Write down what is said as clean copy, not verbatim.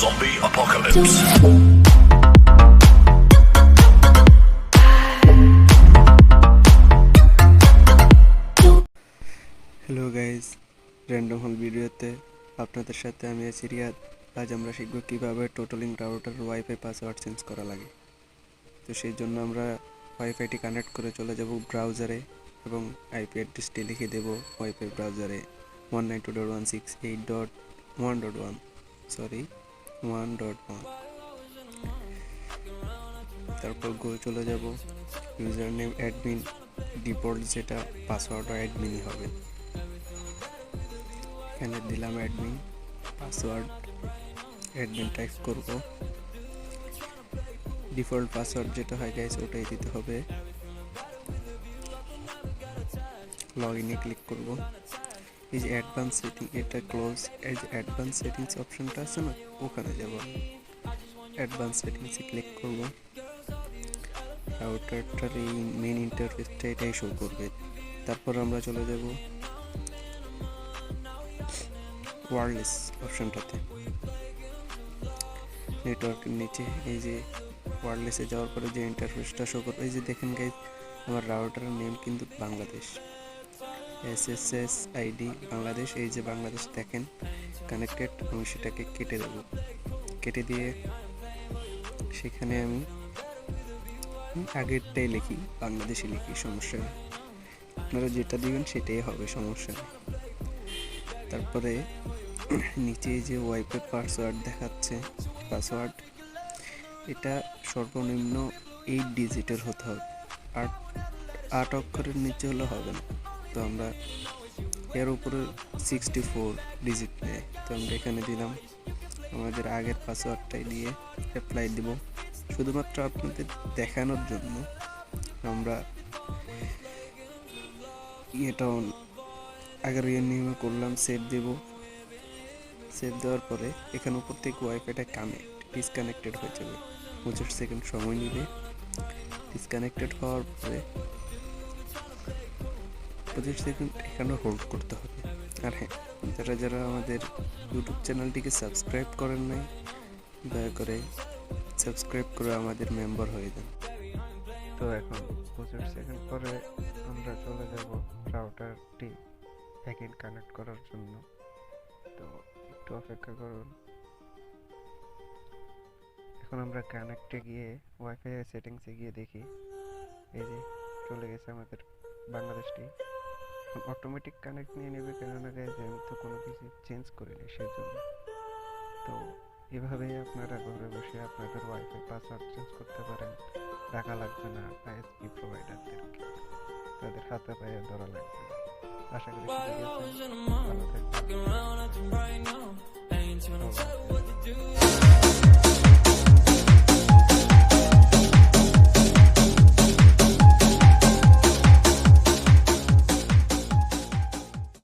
Zombie apocalypse. Hello guys, random হল ভিডিওতে আপনাদের সাথে আমি আছি রিয়াদ। আজ আমরা শিখব কীভাবে totalling router wifi password change করা লাগে। তো সেই জন্য আমরা ওয়াইফাইটি কানেক্ট করে চলে যাব ব্রাউজারে এবং আইপি অ্যাড্রেসটি লিখে দেব ওয়াইফাই ব্রাউজারে 192.168.1.1 1.1। তারপর চলে যাব ইউজার নেম অ্যাডমিন, ডিফল্ট যেটা পাসওয়ার্ডও অ্যাডমিনই হবে। এখানে দিলাম অ্যাডমিন, পাসওয়ার্ড অ্যাডমিন টাইপ করব। ডিফল্ট পাসওয়ার্ড যেটা হয় গাইস ওটাই দিতে হবে। লগ ইনে ক্লিক করব। এই যে অ্যাডভান্স সেটিং এটা ক্লোজ, এই যে অ্যাডভান্স সেটিংস অপশনটা আছে না, ওখানে যাব। অ্যাডভান্স সেটিংসে ক্লিক করব। রাউটারটার এই মেন ইন্টারফেসটা এটাই শো করবে। তারপর আমরা চলে যাব ওয়্যারলেস অপশনটাতে, নেটওয়ার্কের নিচে এই যে ওয়্যারলেসে যাওয়ার পরে যে ইন্টারফেসটা শো করবে, এই যে দেখেন গাইজ আমার রাউটারের নেম কিন্তু বাংলাদেশ, SSS ID বাংলাদেশ। এই যে বাংলাদেশ দেখেন কানেক্টেড, আমি সেটাকে কেটে দেব। কেটে দিয়ে সেখানে আমি আগেরটাই লিখি, বাংলাদেশে লিখি, সমস্যা নেই। আপনারা যেটা দিবেন সেটাই হবে, সমস্যা নেই। তারপরে নিচে যে ওয়াইফাই পাসওয়ার্ড দেখাচ্ছে, পাসওয়ার্ড এটা সর্বনিম্ন 8 ডিজিটের হতে হবে, 8 অক্ষরের নিচে হলে হবে না। তো আমরা এর উপরে 64 ডিজিট নেয়, তো আমরা এখানে দিলাম আমাদের আগের পাসওয়ার্ডটাই দিয়ে অ্যাপ্লাই দিব। শুধুমাত্র আপনাদের দেখানোর জন্য আমরা এটা আগের নিয়মে করলাম, সেভ দেব। সেভ দেওয়ার পরে এখানে উপর থেকে ওয়াইফাইটা ডিসকানেক্টেড হয়ে যাবে, 25 সেকেন্ড সময় নেবে। ডিসকানেক্টেড হওয়ার পরে 25 সেকেন্ড এখানে হোল্ড করতে হবে। আর হ্যাঁ, যারা আমাদের ইউটিউব চ্যানেলটিকে সাবস্ক্রাইব করেন নাই, দয়া করে সাবস্ক্রাইব করে আমাদের মেম্বার হয়ে যান। তো এখন 25 সেকেন্ড পরে আমরা চলে যাব রাউটারটি এগেইন কানেক্ট করার জন্য। তো একটু অপেক্ষা করুন। এখন আমরা কানেক্টে গিয়ে ওয়াইফাই সেটিংসে গিয়ে দেখি, এই যে চলে গেছে আমাদের বাংলাদেশটি। অটোমেটিক কানেক্ট নিয়ে নেবে, কেননা গাইজ আমি তো কোনো কিছু চেঞ্জ করিনি সেজন্য। তো এভাবেই আপনারা ঘরে বসে আপনাদের ওয়াইফাই পাসওয়ার্ড চেঞ্জ করতে পারেন। টাকা লাগবে না আইএসপি প্রোভাইডারদেরকে, তাদের হাতে পায়ে ধরা লাগবে না। আশা করি শিখে গেছেন। ভালো থাকবেন।